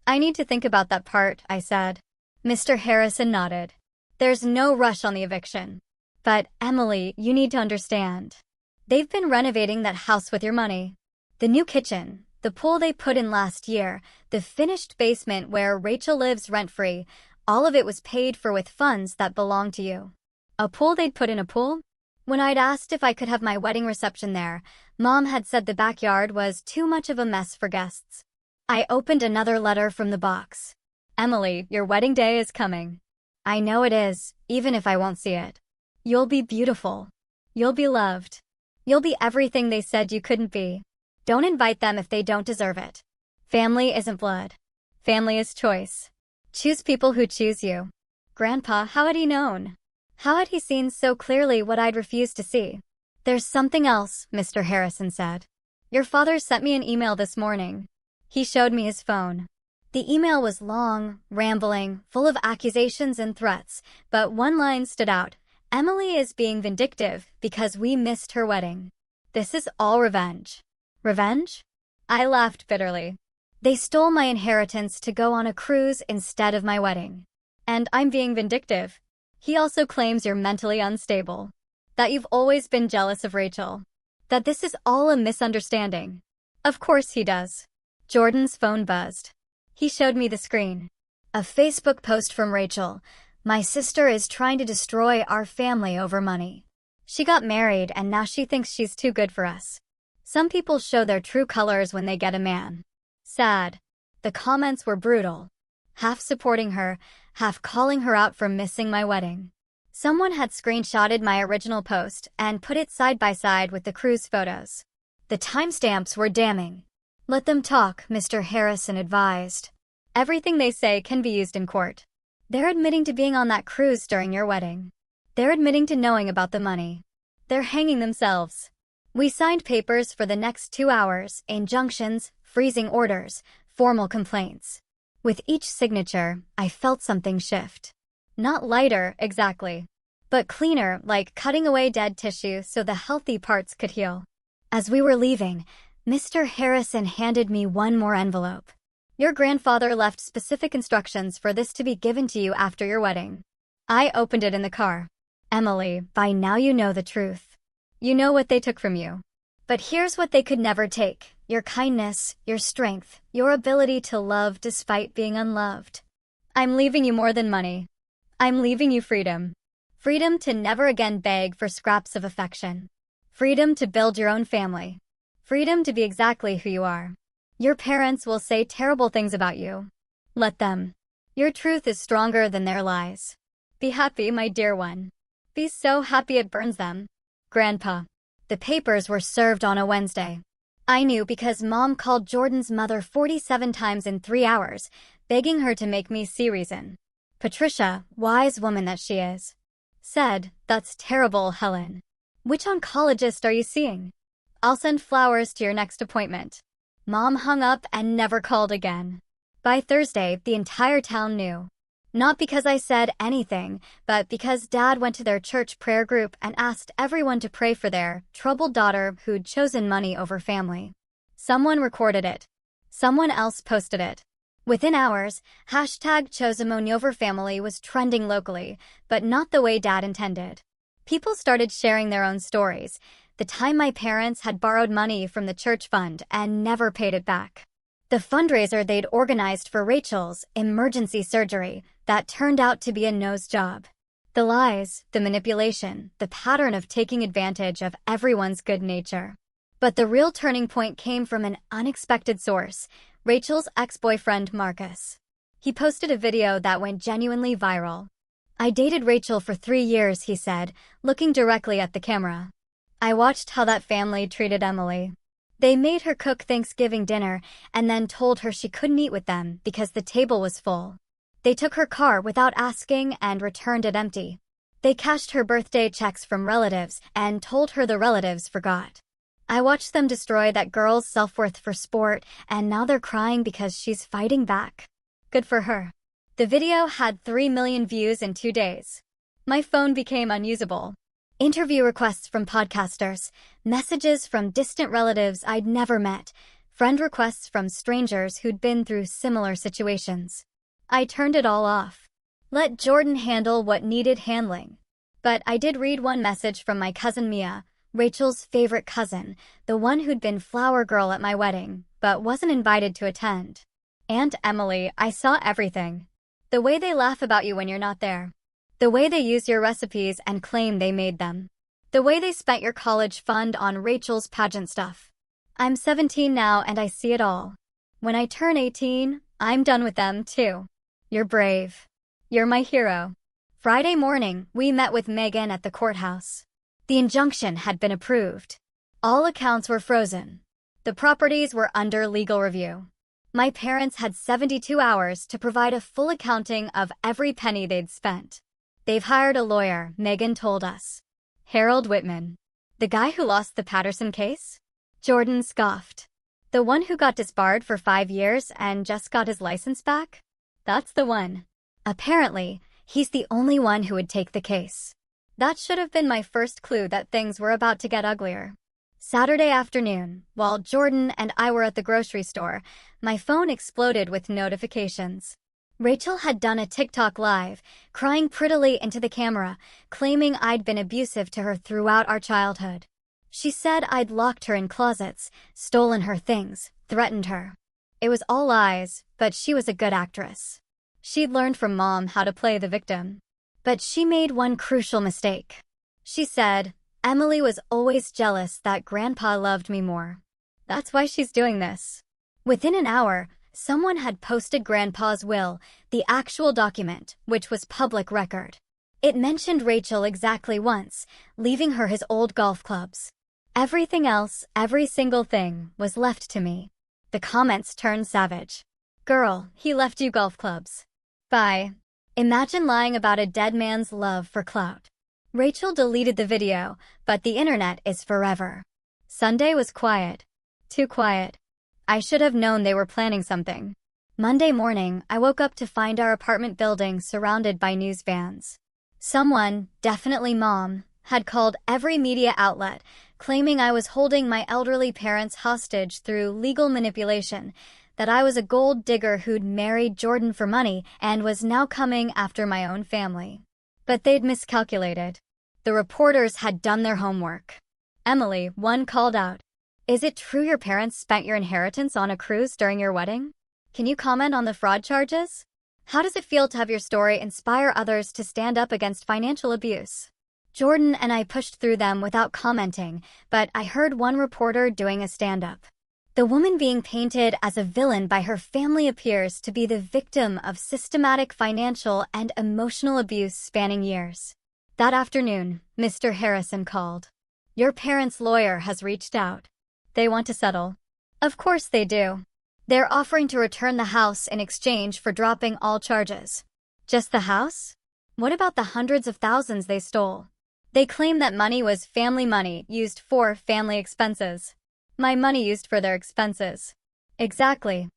I need to think about that part, I said. Mr. Harrison nodded. There's no rush on the eviction. But, Emily, you need to understand. They've been renovating that house with your money. The new kitchen, the pool they put in last year, the finished basement where Rachel lives rent-free, all of it was paid for with funds that belong to you. A pool they'd put in a pool? When I'd asked if I could have my wedding reception there, Mom had said the backyard was too much of a mess for guests. I opened another letter from the box. Emily, your wedding day is coming. I know it is, even if I won't see it. You'll be beautiful. You'll be loved. You'll be everything they said you couldn't be. Don't invite them if they don't deserve it. Family isn't blood. Family is choice. Choose people who choose you. Grandpa, how had he known? How had he seen so clearly what I'd refused to see? There's something else, Mr. Harrison said. Your father sent me an email this morning. He showed me his phone. The email was long, rambling, full of accusations and threats, but one line stood out. Emily is being vindictive because we missed her wedding. This is all revenge. Revenge? I laughed bitterly. They stole my inheritance to go on a cruise instead of my wedding. And I'm being vindictive. He also claims you're mentally unstable. That you've always been jealous of Rachel. That this is all a misunderstanding. Of course he does. Jordan's phone buzzed. He showed me the screen. A Facebook post from Rachel. My sister is trying to destroy our family over money. She got married and now she thinks she's too good for us. Some people show their true colors when they get a man. Sad. The comments were brutal. Half supporting her, half calling her out for missing my wedding. Someone had screenshotted my original post and put it side by side with the cruise photos. The timestamps were damning. Let them talk, Mr. Harrison advised. Everything they say can be used in court. They're admitting to being on that cruise during your wedding. They're admitting to knowing about the money. They're hanging themselves. We signed papers for the next 2 hours, injunctions, freezing orders, formal complaints. With each signature, I felt something shift. Not lighter, exactly, but cleaner, like cutting away dead tissue so the healthy parts could heal. As we were leaving, Mr. Harrison handed me one more envelope. Your grandfather left specific instructions for this to be given to you after your wedding. I opened it in the car. Emily, by now you know the truth. You know what they took from you. But here's what they could never take. Your kindness, your strength, your ability to love despite being unloved. I'm leaving you more than money. I'm leaving you freedom. Freedom to never again beg for scraps of affection. Freedom to build your own family. Freedom to be exactly who you are. Your parents will say terrible things about you. Let them. Your truth is stronger than their lies. Be happy, my dear one. Be so happy it burns them. Grandpa. The papers were served on a Wednesday. I knew because Mom called Jordan's mother 47 times in 3 hours, begging her to make me see reason. Patricia, wise woman that she is, said, "That's terrible, Helen. Which oncologist are you seeing? I'll send flowers to your next appointment." Mom hung up and never called again. By Thursday, the entire town knew. Not because I said anything, but because Dad went to their church prayer group and asked everyone to pray for their troubled daughter who'd chosen money over family. Someone recorded it. Someone else posted it. Within hours, #ChosenMoneyOverFamily was trending locally, but not the way Dad intended. People started sharing their own stories. The time my parents had borrowed money from the church fund and never paid it back. The fundraiser they'd organized for Rachel's emergency surgery that turned out to be a nose job. The lies, the manipulation, the pattern of taking advantage of everyone's good nature. But the real turning point came from an unexpected source, Rachel's ex-boyfriend Marcus. He posted a video that went genuinely viral. "I dated Rachel for 3 years," he said, looking directly at the camera. "I watched how that family treated Emily. They made her cook Thanksgiving dinner and then told her she couldn't eat with them because the table was full. They took her car without asking and returned it empty. They cashed her birthday checks from relatives and told her the relatives forgot. I watched them destroy that girl's self-worth for sport, and now they're crying because she's fighting back. Good for her." The video had 3 million views in 2 days. My phone became unusable. Interview requests from podcasters, messages from distant relatives I'd never met, friend requests from strangers who'd been through similar situations. I turned it all off. Let Jordan handle what needed handling. But I did read one message from my cousin Mia, Rachel's favorite cousin, the one who'd been flower girl at my wedding, but wasn't invited to attend. "Aunt Emily, I saw everything. The way they laugh about you when you're not there. The way they use your recipes and claim they made them. The way they spent your college fund on Rachel's pageant stuff. I'm 17 now and I see it all. When I turn 18, I'm done with them too. You're brave. You're my hero." Friday morning, we met with Megan at the courthouse. The injunction had been approved. All accounts were frozen. The properties were under legal review. My parents had 72 hours to provide a full accounting of every penny they'd spent. "They've hired a lawyer," Megan told us. "Harold Whitman. The guy who lost the Patterson case?" Jordan scoffed. "The one who got disbarred for 5 years and just got his license back? That's the one. Apparently, he's the only one who would take the case." That should have been my first clue that things were about to get uglier. Saturday afternoon, while Jordan and I were at the grocery store, my phone exploded with notifications. Rachel had done a TikTok live, crying prettily into the camera, claiming I'd been abusive to her throughout our childhood. She said I'd locked her in closets, stolen her things, threatened her. It was all lies, but she was a good actress. She'd learned from Mom how to play the victim. But she made one crucial mistake. She said, "Emily was always jealous that Grandpa loved me more. That's why she's doing this." Within an hour, someone had posted Grandpa's will, the actual document, which was public record. It mentioned Rachel exactly once, leaving her his old golf clubs. Everything else, every single thing, was left to me. The comments turned savage. "Girl, he left you golf clubs. Bye." Imagine lying about a dead man's love for clout. Rachel deleted the video, but the internet is forever. Sunday was quiet. Too quiet. I should have known they were planning something. Monday morning, I woke up to find our apartment building surrounded by news vans. Someone, definitely Mom, had called every media outlet, claiming I was holding my elderly parents hostage through legal manipulation, that I was a gold digger who'd married Jordan for money and was now coming after my own family. But they'd miscalculated. The reporters had done their homework. "Emily," one called out, "is it true your parents spent your inheritance on a cruise during your wedding? Can you comment on the fraud charges? How does it feel to have your story inspire others to stand up against financial abuse?" Jordan and I pushed through them without commenting, but I heard one reporter doing a stand-up. The woman being painted as a villain by her family appears to be the victim of systematic financial and emotional abuse spanning years. That afternoon, Mr. Harrison called. "Your parents' lawyer has reached out. They want to settle." Of course they do. They're offering to return the house in exchange for dropping all charges. Just the house? What about the hundreds of thousands they stole? They claim that money was family money used for family expenses. My money used for their expenses. Exactly.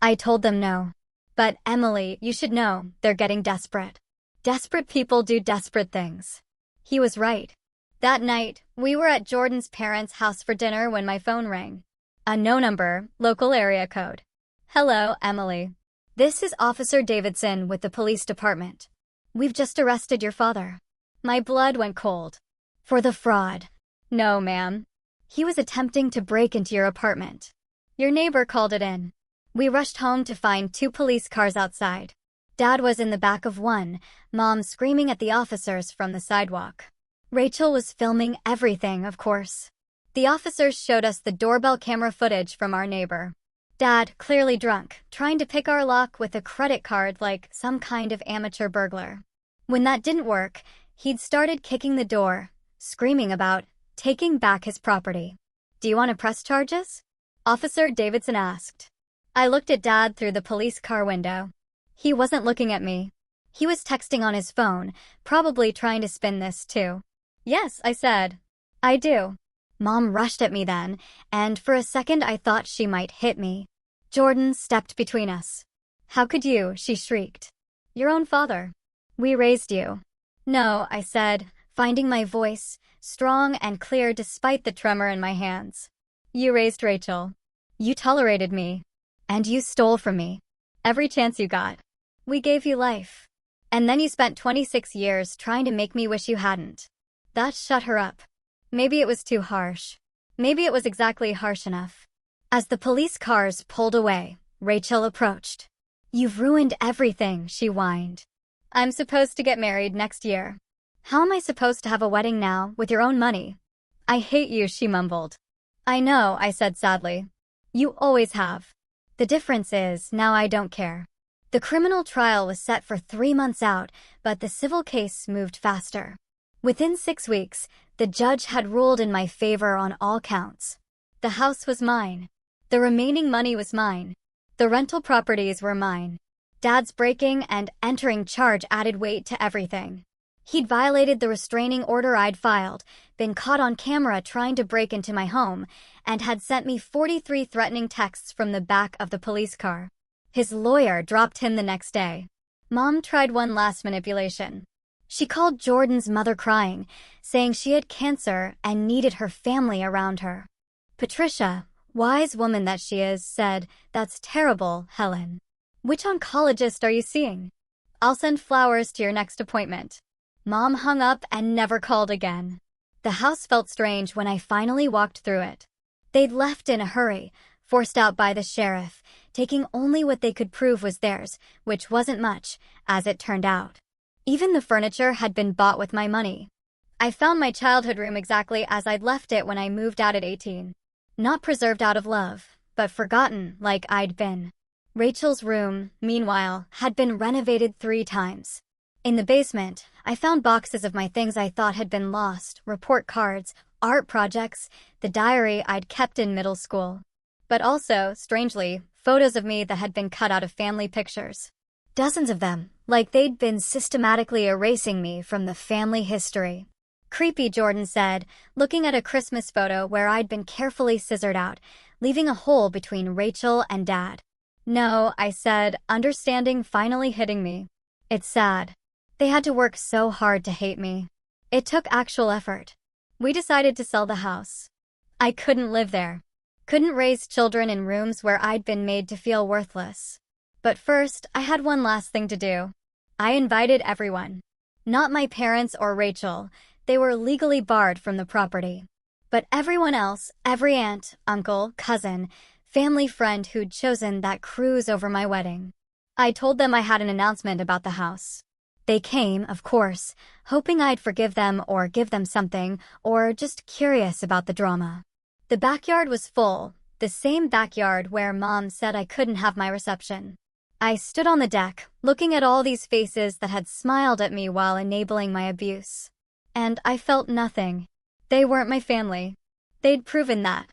I told them no. But Emily, you should know, they're getting desperate. Desperate people do desperate things. He was right. That night, we were at Jordan's parents' house for dinner when my phone rang. A no number, local area code. "Hello, Emily. This is Officer Davidson with the police department. We've just arrested your father." My blood went cold. "For the fraud." "No, ma'am. He was attempting to break into your apartment. Your neighbor called it in." We rushed home to find 2 police cars outside. Dad was in the back of one, Mom screaming at the officers from the sidewalk. Rachel was filming everything, of course. The officers showed us the doorbell camera footage from our neighbor. Dad, clearly drunk, trying to pick our lock with a credit card like some kind of amateur burglar. When that didn't work, he'd started kicking the door, screaming about taking back his property. "Do you want to press charges?" Officer Davidson asked. I looked at Dad through the police car window. He wasn't looking at me. He was texting on his phone, probably trying to spin this too. "Yes," I said. "I do." Mom rushed at me then, and for a second I thought she might hit me. Jordan stepped between us. "How could you?" she shrieked. "Your own father. We raised you." "No," I said, finding my voice, strong and clear despite the tremor in my hands. "You raised Rachel. You tolerated me. And you stole from me. Every chance you got. We gave you life. And then you spent 26 years trying to make me wish you hadn't." That shut her up. Maybe it was too harsh. Maybe it was exactly harsh enough. As the police cars pulled away, Rachel approached. "You've ruined everything," she whined. "I'm supposed to get married next year. How am I supposed to have a wedding now with your own money?" "I hate you," she mumbled. "I know," I said sadly. "You always have. The difference is, now I don't care." The criminal trial was set for 3 months out, but the civil case moved faster. Within 6 weeks, the judge had ruled in my favor on all counts. The house was mine. The remaining money was mine. The rental properties were mine. Dad's breaking and entering charge added weight to everything. He'd violated the restraining order I'd filed, been caught on camera trying to break into my home, and had sent me 43 threatening texts from the back of the police car. His lawyer dropped him the next day. Mom tried one last manipulation. She called Jordan's mother crying, saying she had cancer and needed her family around her. Patricia, wise woman that she is, said, "That's terrible, Helen. Which oncologist are you seeing? I'll send flowers to your next appointment." Mom hung up and never called again. The house felt strange when I finally walked through it. They'd left in a hurry, forced out by the sheriff, taking only what they could prove was theirs, which wasn't much, as it turned out. Even the furniture had been bought with my money. I found my childhood room exactly as I'd left it when I moved out at 18. Not preserved out of love, but forgotten like I'd been. Rachel's room, meanwhile, had been renovated 3 times. In the basement, I found boxes of my things I thought had been lost, report cards, art projects, the diary I'd kept in middle school. But also, strangely, photos of me that had been cut out of family pictures. Dozens of them, like they'd been systematically erasing me from the family history. "Creepy," Jordan said, looking at a Christmas photo where I'd been carefully scissored out, leaving a hole between Rachel and Dad. "No," I said, understanding finally hitting me. "It's sad. They had to work so hard to hate me. It took actual effort. We decided to sell the house. I couldn't live there. Couldn't raise children in rooms where I'd been made to feel worthless. But first, I had one last thing to do. I invited everyone. Not my parents or Rachel. They were legally barred from the property. But everyone else, every aunt, uncle, cousin, family friend who'd chosen that cruise over my wedding. I told them I had an announcement about the house. They came, of course, hoping I'd forgive them or give them something, or just curious about the drama. The backyard was full, the same backyard where Mom said I couldn't have my reception. I stood on the deck, looking at all these faces that had smiled at me while enabling my abuse. And I felt nothing. They weren't my family. They'd proven that.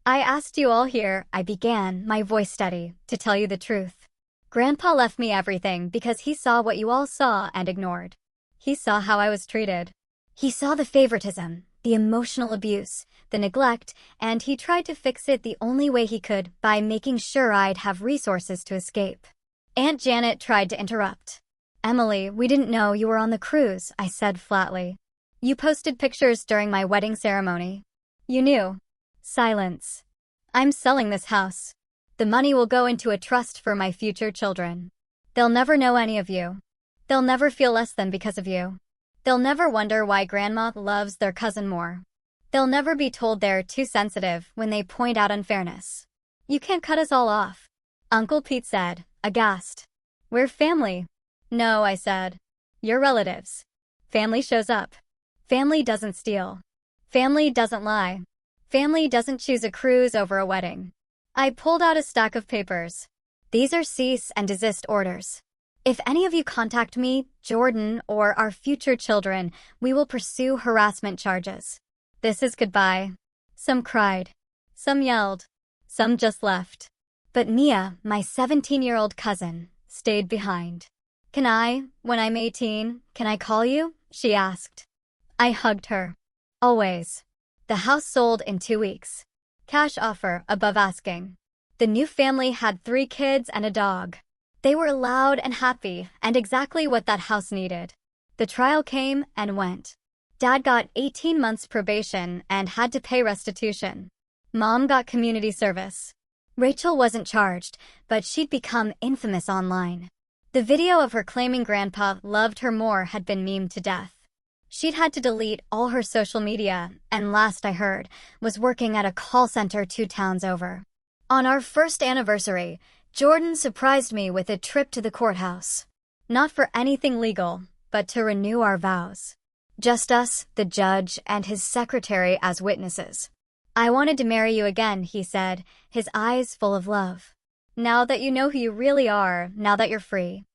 I asked you all here, I began, my voice steady, to tell you the truth. Grandpa left me everything because he saw what you all saw and ignored. He saw how I was treated. He saw the favoritism, the emotional abuse, the neglect, and he tried to fix it the only way he could, by making sure I'd have resources to escape. Aunt Janet tried to interrupt. Emily, we didn't know you were on the cruise, I said flatly. You posted pictures during my wedding ceremony. You knew. Silence. I'm selling this house. The money will go into a trust for my future children. They'll never know any of you. They'll never feel less than because of you. They'll never wonder why Grandma loves their cousin more. They'll never be told they're too sensitive when they point out unfairness. You can't cut us all off, Uncle Pete said, aghast. We're family. No, I said. You're relatives. Family shows up. Family doesn't steal. Family doesn't lie. Family doesn't choose a cruise over a wedding. I pulled out a stack of papers. These are cease and desist orders. If any of you contact me, Jordan, or our future children, we will pursue harassment charges. This is goodbye. Some cried. Some yelled. Some just left. But Mia, my 17-year-old cousin, stayed behind. Can I, when I'm 18, can I call you? She asked. I hugged her. Always. The house sold in 2 weeks. Cash offer above asking. The new family had 3 kids and a dog. They were loud and happy, and exactly what that house needed. The trial came and went. Dad got 18 months probation and had to pay restitution. Mom got community service. Rachel wasn't charged, but she'd become infamous online. The video of her claiming Grandpa loved her more had been memed to death. She'd had to delete all her social media, and last I heard, was working at a call center 2 towns over. On our first anniversary, Jordan surprised me with a trip to the courthouse. Not for anything legal, but to renew our vows. Just us, the judge, and his secretary as witnesses. I wanted to marry you again, he said, his eyes full of love. Now that you know who you really are, now that you're free.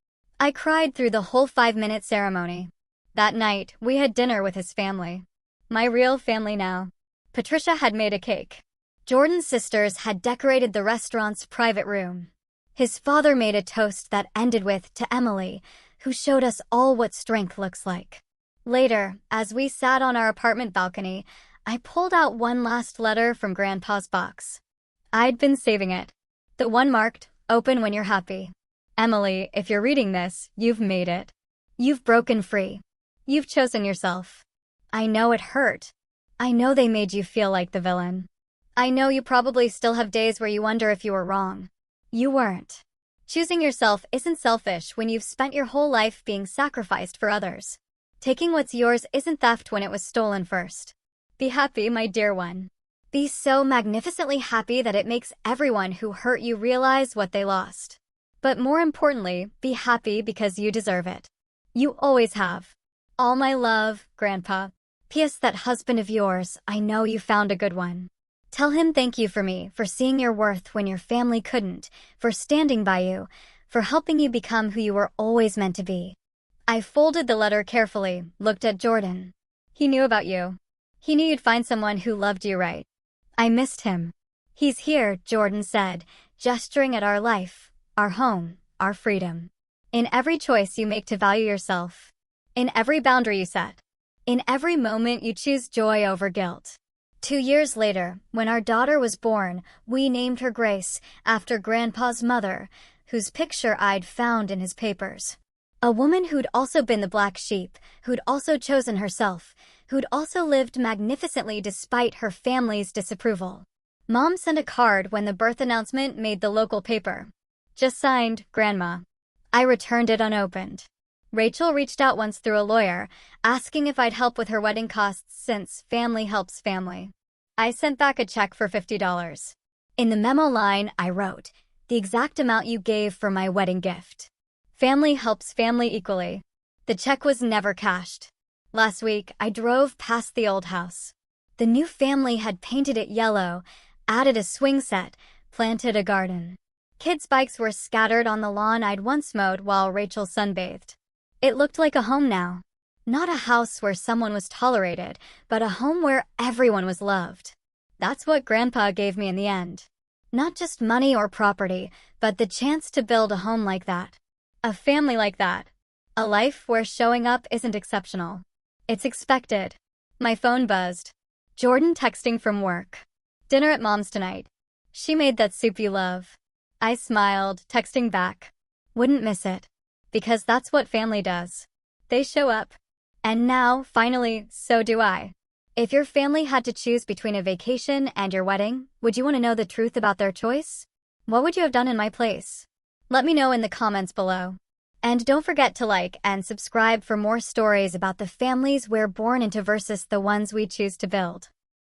I cried through the whole 5-minute ceremony. That night, we had dinner with his family. My real family now. Patricia had made a cake. Jordan's sisters had decorated the restaurant's private room. His father made a toast that ended with, to Emily, who showed us all what strength looks like. Later, as we sat on our apartment balcony, I pulled out one last letter from Grandpa's box. I'd been saving it. The one marked, open when you're happy. Emily, if you're reading this, you've made it. You've broken free. You've chosen yourself. I know it hurt. I know they made you feel like the villain. I know you probably still have days where you wonder if you were wrong. You weren't. Choosing yourself isn't selfish when you've spent your whole life being sacrificed for others. Taking what's yours isn't theft when it was stolen first. Be happy, my dear one. Be so magnificently happy that it makes everyone who hurt you realize what they lost. But more importantly, be happy because you deserve it. You always have. All my love, Grandpa. P.S. That husband of yours, I know you found a good one. Tell him thank you for me, for seeing your worth when your family couldn't, for standing by you, for helping you become who you were always meant to be. I folded the letter carefully, looked at Jordan. He knew about you. He knew you'd find someone who loved you right. I missed him. He's here, Jordan said, gesturing at our life, our home, our freedom. In every choice you make to value yourself. In every boundary you set. In every moment you choose joy over guilt. 2 years later, when our daughter was born, we named her Grace, after Grandpa's mother, whose picture I'd found in his papers. A woman who'd also been the black sheep, who'd also chosen herself, who'd also lived magnificently despite her family's disapproval. Mom sent a card when the birth announcement made the local paper. Just signed, Grandma. I returned it unopened. Rachel reached out once through a lawyer, asking if I'd help with her wedding costs since family helps family. I sent back a check for $50. In the memo line, I wrote, the exact amount you gave for my wedding gift. Family helps family equally. The check was never cashed. Last week, I drove past the old house. The new family had painted it yellow, added a swing set, planted a garden. Kids' bikes were scattered on the lawn I'd once mowed while Rachel sunbathed. It looked like a home now. Not a house where someone was tolerated, but a home where everyone was loved. That's what Grandpa gave me in the end. Not just money or property, but the chance to build a home like that. A family like that. A life where showing up isn't exceptional. It's expected. My phone buzzed. Jordan texting from work. Dinner at Mom's tonight. She made that soup you love. I smiled, texting back. Wouldn't miss it. Because that's what family does. They show up. And now, finally, so do I. If your family had to choose between a vacation and your wedding, would you want to know the truth about their choice? What would you have done in my place? Let me know in the comments below. And don't forget to like and subscribe for more stories about the families we're born into versus the ones we choose to build.